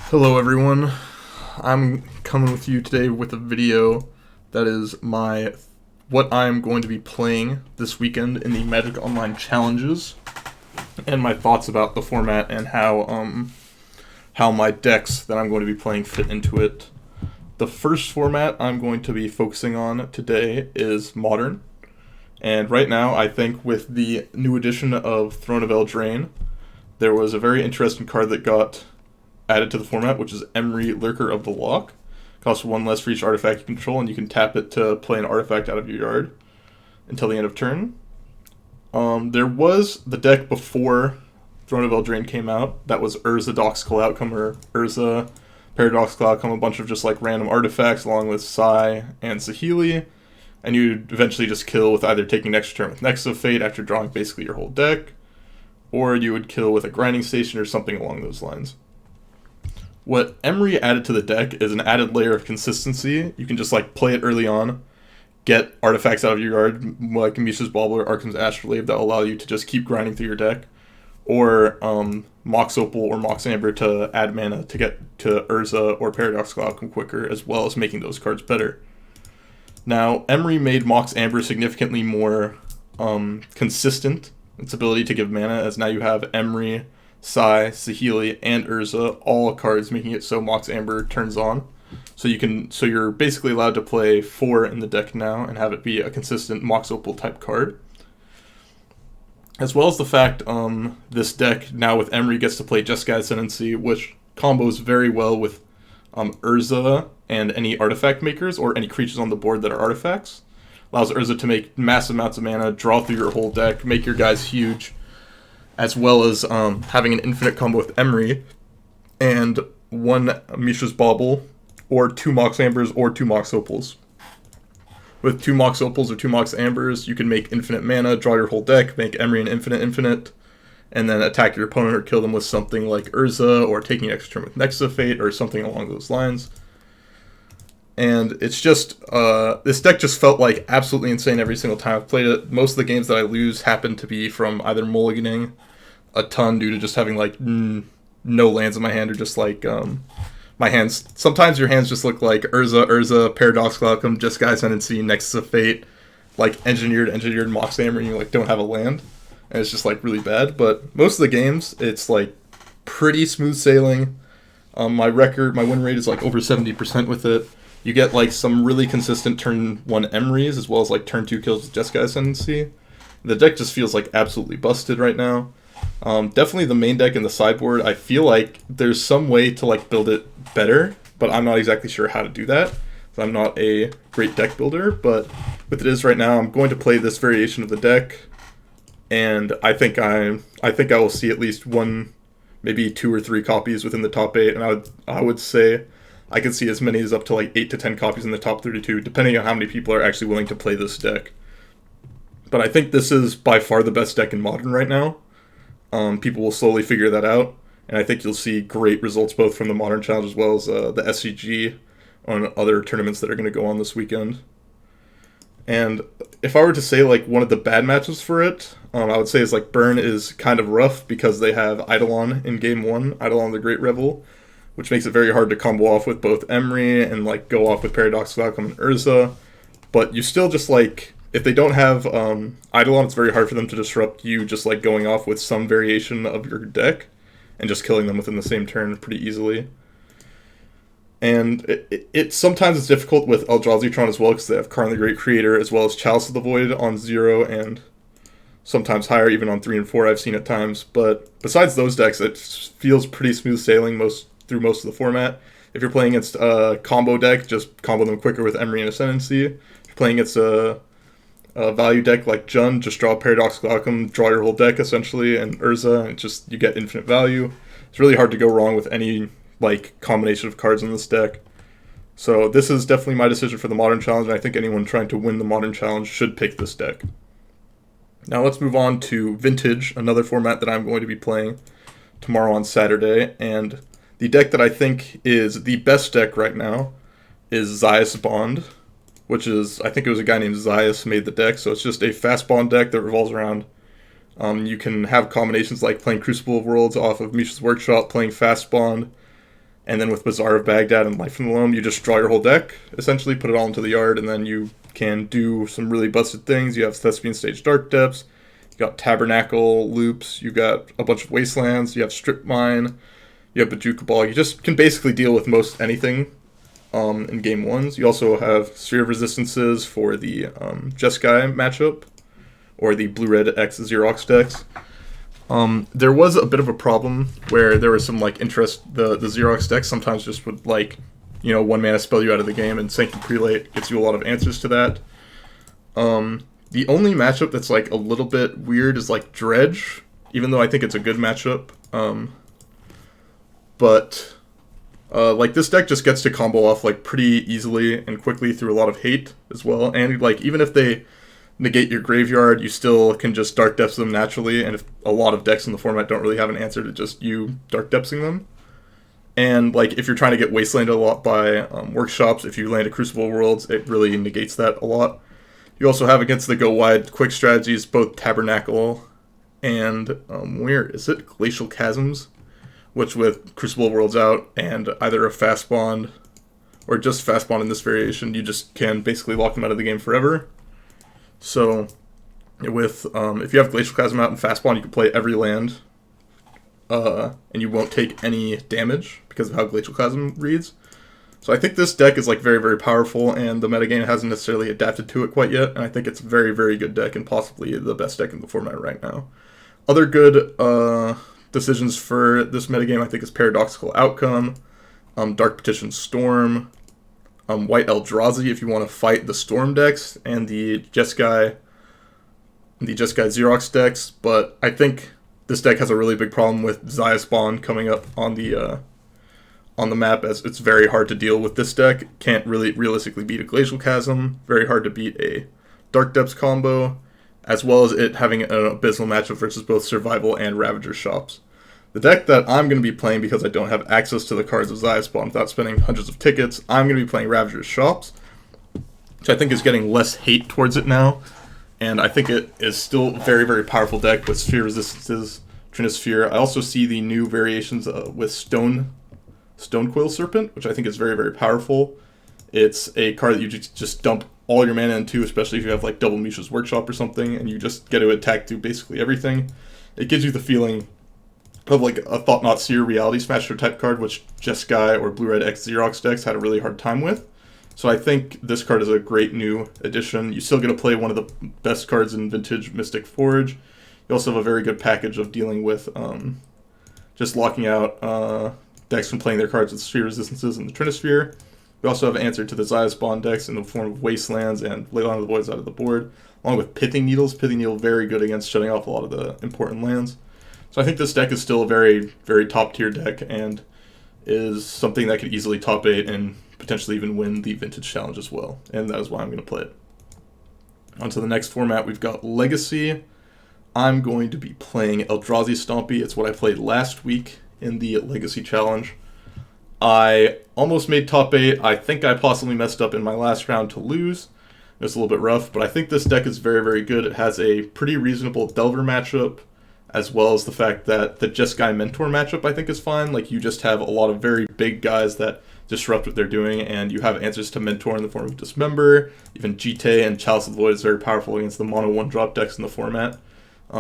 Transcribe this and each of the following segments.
Hello everyone, I'm coming with you today with a video that is what I'm going to be playing this weekend in the Magic Online challenges, and my thoughts about the format and how my decks that I'm going to be playing fit into it. The first format I'm going to be focusing on today is Modern, and right now I think with the new edition of Throne of Eldraine, there was a very interesting card that got added to the format, which is Emry, Lurker of the Loch. Costs one less for each artifact you control, and you can tap it to play an artifact out of your yard until the end of turn. There was the deck before Throne of Eldraine came out that was Urza Doxical Outcome, or Urza Paradoxical Outcome, a bunch of just like random artifacts along with Sai and Saheeli, and you'd eventually just kill with either taking an extra turn with Nexus of Fate after drawing basically your whole deck, or you would kill with a grinding station or something along those lines. What Emry added to the deck is an added layer of consistency. You can just like play it early on, get artifacts out of your yard, like Mishra's Bauble or Arcum's Astrolabe, that allow you to just keep grinding through your deck, or Mox Opal or Mox Amber to add mana to get to Urza or Paradoxical Outcome quicker, as well as making those cards better. Now, Emry made Mox Amber significantly more consistent, its ability to give mana, as now you have Emry, Sai, Saheeli, and Urza, all cards, making it so Mox Amber turns on. So you're basically allowed to play 4 in the deck now and have it be a consistent Mox Opal type card. As well as the fact this deck now with Emry gets to play Jeskai Ascendancy, which combos very well with Urza and any artifact makers or any creatures on the board that are artifacts. Allows Urza to make massive amounts of mana, draw through your whole deck, make your guys huge, as well as having an infinite combo with Emry and one Mishra's Bauble, or 2 Mox Ambers, or 2 Mox Opals. With 2 Mox Opals or 2 Mox Ambers, you can make infinite mana, draw your whole deck, make Emry an infinite, and then attack your opponent or kill them with something like Urza, or taking an extra turn with Nexus of Fate, or something along those lines. And it's just, this deck just felt like absolutely insane every single time I've played it. Most of the games that I lose happen to be from either mulliganing a ton due to just having like no lands in my hand, or just like my hands. Sometimes your hands just look like Urza, Paradoxical Outcome, Jeskai Ascendancy, Nexus of Fate, like engineered Mox Amber, and you like don't have a land, and it's just like really bad. But most of the games, it's like pretty smooth sailing. My win rate is like over 70% with it. You get like some really consistent turn 1 Emrys, as well as like turn 2 kills with Jeskai Ascendancy. The deck just feels like absolutely busted right now. Definitely the main deck and the sideboard, I feel like there's some way to like build it better, but I'm not exactly sure how to do that. I'm not a great deck builder, but with it is right now, I'm going to play this variation of the deck, and I think I will see at least one, maybe 2 or 3 copies within the top 8, and I would say I could see as many as up to like 8 to 10 copies in the top 32, depending on how many people are actually willing to play this deck. But I think this is by far the best deck in Modern right now. People will slowly figure that out, and I think you'll see great results both from the Modern Challenge as well as the SCG on other tournaments that are going to go on this weekend. And if I were to say like one of the bad matches for it, I would say is like Burn is kind of rough because they have Eidolon in game 1, Eidolon the Great Rebel, which makes it very hard to combo off with both Emry and like go off with Paradoxical Outcome and Urza. But you still just like, if they don't have Eidolon, it's very hard for them to disrupt you just like going off with some variation of your deck and just killing them within the same turn pretty easily. And it sometimes it's difficult with Eldrazi Tron as well, because they have Karn the Great Creator as well as Chalice of the Void on 0 and sometimes higher, even on 3 and 4 I've seen at times. But besides those decks, it feels pretty smooth sailing through most of the format. If you're playing against a combo deck, just combo them quicker with Emry and Ascendancy. If you're playing against a value deck like Jund, just draw Paradoxical Outcome, draw your whole deck essentially, and Urza, and just you get infinite value. It's really hard to go wrong with any like combination of cards in this deck. So this is definitely my decision for the Modern Challenge, and I think anyone trying to win the Modern Challenge should pick this deck. Now let's move on to Vintage, another format that I'm going to be playing tomorrow on Saturday, and the deck that I think is the best deck right now is Zayas Bond, which is, I think it was a guy named Zayas made the deck, so it's just a fast bond deck that revolves around you can have combinations like playing Crucible of Worlds off of Mishra's Workshop, playing Fast Bond, And then with Bazaar of Baghdad and Life from the Loam, you just draw your whole deck, essentially, put it all into the yard, and then you can do some really busted things. You have Thespian Stage Dark Depths, you got Tabernacle Loops, you got a bunch of Wastelands, you have Strip Mine, you have Bajuka Ball. You just can basically deal with most anything in game ones. You also have Sphere of Resistances for the Jeskai matchup, or the Blue-Red X Xerox decks. There was a bit of a problem where there was some interest. The Xerox deck sometimes just would 1 mana spell you out of the game, and Sanctum Prelate gives you a lot of answers to that. The only matchup that's a little bit weird is Dredge, even though I think it's a good matchup. But this deck just gets to combo off pretty easily and quickly through a lot of hate as well. And even if they negate your graveyard, you still can just Dark Depths them naturally, and if a lot of decks in the format don't really have an answer to just you Dark Depthsing them. And if you're trying to get Wastelanded a lot by workshops, if you land a Crucible Worlds, it really negates that a lot. You also have against the go wide quick strategies both Tabernacle and where is it? Glacial Chasms, which with Crucible Worlds out and either a Fast Bond or just Fast Bond in this variation, you just can basically lock them out of the game forever. So, with if you have Glacial Chasm out and Fast Bond, you can play every land, and you won't take any damage because of how Glacial Chasm reads. So I think this deck is very, very powerful, and the metagame hasn't necessarily adapted to it quite yet, and I think it's a very, very good deck and possibly the best deck in the format right now. Other good decisions for this metagame, I think, is Paradoxical Outcome, Dark Petition Storm, White Eldrazi if you want to fight the Storm decks, and the Jeskai Xerox decks. But I think this deck has a really big problem with Xayah Spawn coming up on the map, as it's very hard to deal with this deck. Can't really realistically beat a Glacial Chasm. Very hard to beat a Dark Depths combo, as well as it having an abysmal matchup versus both Survival and Ravager shops. The deck that I'm going to be playing, because I don't have access to the cards of Xayah Spawn without spending hundreds of tickets, I'm going to be playing Ravager's Shops, which I think is getting less hate towards it now. And I think it is still a very, very powerful deck with Sphere Resistances, Trinisphere. I also see the new variations with Stonecoil Serpent, which I think is very, very powerful. It's a card that you just dump all your mana into, especially if you have Double Mishra's Workshop or something, and you just get to attack through basically everything. It gives you the feeling of a Thought-Knot Seer Reality Smasher type card, which Jeskai or Blue-Red X Xerox decks had a really hard time with. So I think this card is a great new addition. You still get to play one of the best cards in Vintage Mystic Forge. You also have a very good package of dealing with just locking out decks from playing their cards with Sphere Resistances and the Trinisphere. We also have an answer to the Xayah Spawn decks in the form of Wastelands and Leyline of the Voids out of the board, along with Pithing Needles. Pithing Needle very good against shutting off a lot of the important lands. So I think this deck is still a very, very top-tier deck and is something that could easily top 8 and potentially even win the Vintage Challenge as well. And that is why I'm going to play it. On to the next format, we've got Legacy. I'm going to be playing Eldrazi Stompy. It's what I played last week in the Legacy Challenge. I almost made top 8. I think I possibly messed up in my last round to lose. It was a little bit rough, but I think this deck is very, very good. It has a pretty reasonable Delver matchup, as well as the fact that the Jeskai Mentor matchup I think is fine. You just have a lot of very big guys that disrupt what they're doing, and you have answers to Mentor in the form of Dismember. Even Jite and Chalice of the Void is very powerful against the mono 1-drop decks in the format.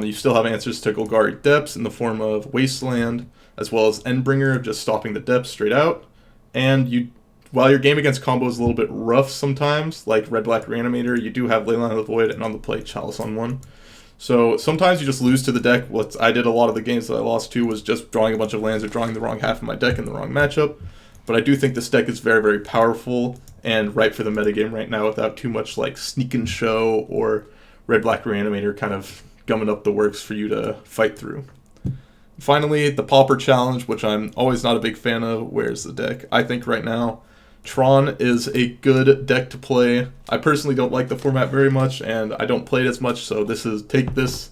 You still have answers to Golgari Depths in the form of Wasteland, as well as Endbringer, just stopping the depths straight out. And while your game against combo is a little bit rough sometimes, like Red-Black Reanimator, you do have Leyline of the Void and on the play Chalice on 1. So sometimes you just lose to the deck. What I did a lot of the games that I lost to was just drawing a bunch of lands or drawing the wrong half of my deck in the wrong matchup. But I do think this deck is very, very powerful and right for the metagame right now without too much Sneak and Show or Red-Black Reanimator kind of gumming up the works for you to fight through. Finally, the Pauper Challenge, which I'm always not a big fan of. Where's the deck? I think right now Tron is a good deck to play. I personally don't like the format very much, and I don't play it as much, so take this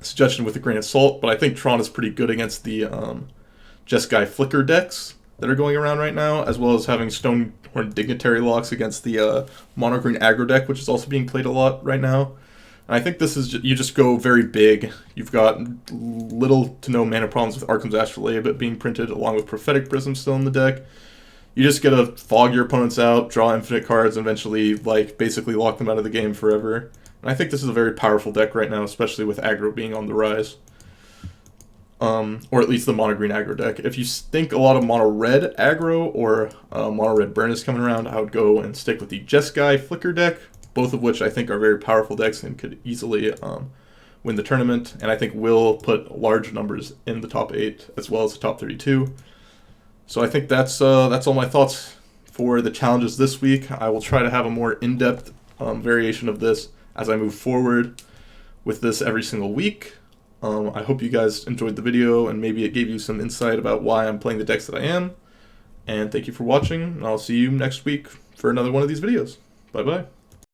suggestion with a grain of salt, but I think Tron is pretty good against the Jeskai Flicker decks that are going around right now, as well as having Stonehorn Dignitary locks against the Mono Green Aggro deck, which is also being played a lot right now. And I think this is you just go very big. You've got little to no mana problems with Arkham's Astrolabe being printed along with Prophetic Prism still in the deck. You just get to fog your opponents out, draw infinite cards, and eventually like basically lock them out of the game forever. And I think this is a very powerful deck right now, especially with aggro being on the rise. Or at least the mono green aggro deck. If you think a lot of mono red aggro or mono red burn is coming around, I would go and stick with the Jeskai Flicker deck, both of which I think are very powerful decks and could easily win the tournament. And I think will put large numbers in the top 8 as well as the top 32. So I think that's all my thoughts for the challenges this week. I will try to have a more in-depth variation of this as I move forward with this every single week. I hope you guys enjoyed the video and maybe it gave you some insight about why I'm playing the decks that I am. And thank you for watching, and I'll see you next week for another one of these videos. Bye-bye.